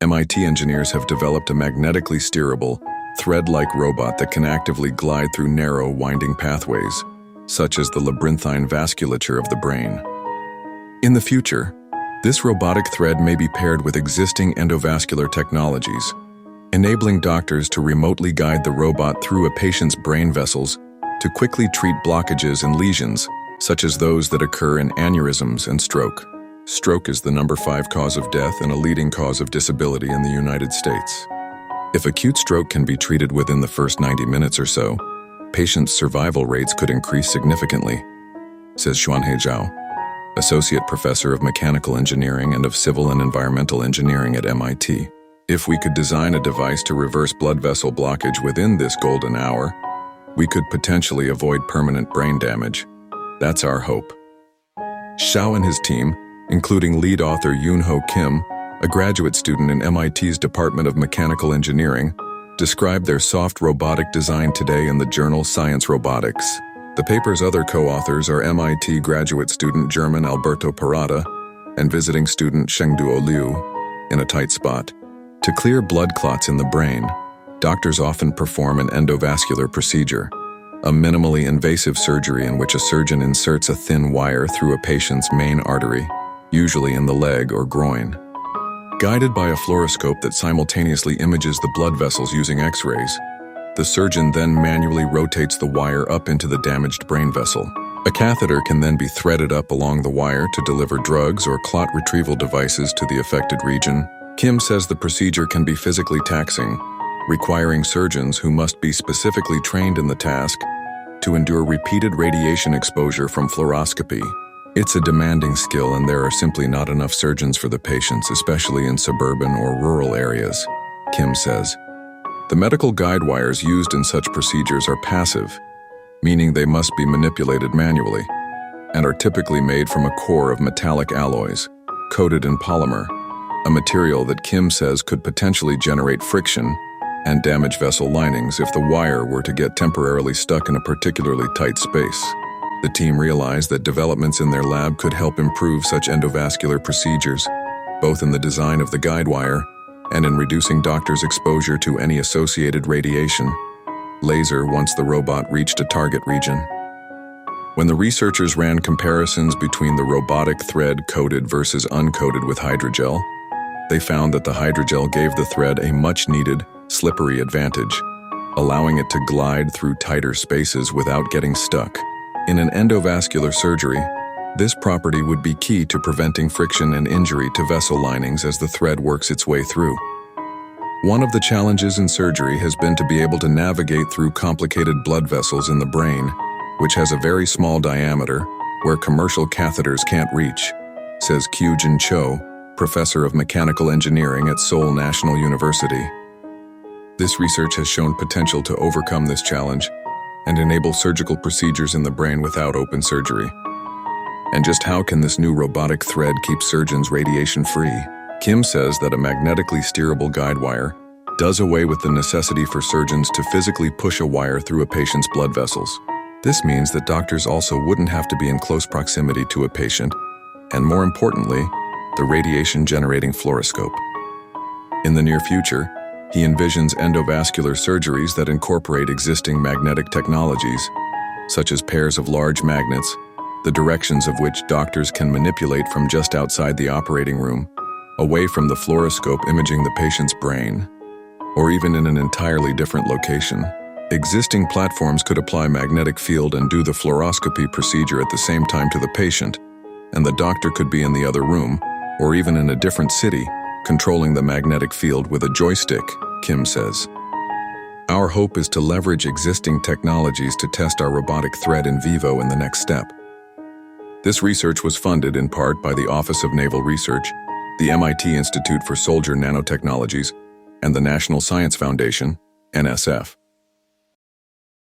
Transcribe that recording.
MIT engineers have developed a magnetically steerable, thread-like robot that can actively glide through narrow, winding pathways, such as the labyrinthine vasculature of the brain. In the future, this robotic thread may be paired with existing endovascular technologies, enabling doctors to remotely guide the robot through a patient's brain vessels to quickly treat blockages and lesions, such as those that occur in aneurysms and stroke. Stroke is the number 5 cause of death and a leading cause of disability in the United States. If acute stroke can be treated within the first 90 minutes or so, patients' survival rates could increase significantly, says Xuanhe Zhao, Associate Professor of Mechanical Engineering and of Civil and Environmental Engineering at MIT. If we could design a device to reverse blood vessel blockage within this golden hour, we could potentially avoid permanent brain damage. That's our hope. Zhao and his team, including lead author Yoon-Ho Kim, a graduate student in MIT's Department of Mechanical Engineering, described their soft robotic design today in the journal Science Robotics. The paper's other co-authors are MIT graduate student German Alberto Parada and visiting student Shengduo Liu. In a tight spot, to clear blood clots in the brain, doctors often perform an endovascular procedure, a minimally invasive surgery in which a surgeon inserts a thin wire through a patient's main artery, usually in the leg or groin. Guided by a fluoroscope that simultaneously images the blood vessels using X-rays, the surgeon then manually rotates the wire up into the damaged brain vessel. A catheter can then be threaded up along the wire to deliver drugs or clot retrieval devices to the affected region. Kim says the procedure can be physically taxing, requiring surgeons who must be specifically trained in the task to endure repeated radiation exposure from fluoroscopy. It's a demanding skill, and there are simply not enough surgeons for the patients, especially in suburban or rural areas, Kim says. The medical guide wires used in such procedures are passive, meaning they must be manipulated manually, and are typically made from a core of metallic alloys, coated in polymer, a material that Kim says could potentially generate friction and damage vessel linings if the wire were to get temporarily stuck in a particularly tight space. The team realized that developments in their lab could help improve such endovascular procedures, both in the design of the guide wire and in reducing doctors' exposure to any associated radiation, laser, once the robot reached a target region. When the researchers ran comparisons between the robotic thread coated versus uncoated with hydrogel, they found that the hydrogel gave the thread a much-needed, slippery advantage, allowing it to glide through tighter spaces without getting stuck. In an endovascular surgery, this property would be key to preventing friction and injury to vessel linings as the thread works its way through. One of the challenges in surgery has been to be able to navigate through complicated blood vessels in the brain, which has a very small diameter, where commercial catheters can't reach, says Kyujin Cho, professor of mechanical engineering at Seoul National University. This research has shown potential to overcome this challenge and enable surgical procedures in the brain without open surgery. And just how can this new robotic thread keep surgeons radiation-free? Kim says that a magnetically steerable guide wire does away with the necessity for surgeons to physically push a wire through a patient's blood vessels. This means that doctors also wouldn't have to be in close proximity to a patient, and more importantly, the radiation-generating fluoroscope. In the near future, he envisions endovascular surgeries that incorporate existing magnetic technologies, such as pairs of large magnets, the directions of which doctors can manipulate from just outside the operating room, away from the fluoroscope imaging the patient's brain, or even in an entirely different location. Existing platforms could apply magnetic field and do the fluoroscopy procedure at the same time to the patient, and the doctor could be in the other room, or even in a different city, controlling the magnetic field with a joystick, Kim says. Our hope is to leverage existing technologies to test our robotic thread in vivo in the next step. This research was funded in part by the Office of Naval Research, the MIT Institute for Soldier Nanotechnologies, and the National Science Foundation, NSF.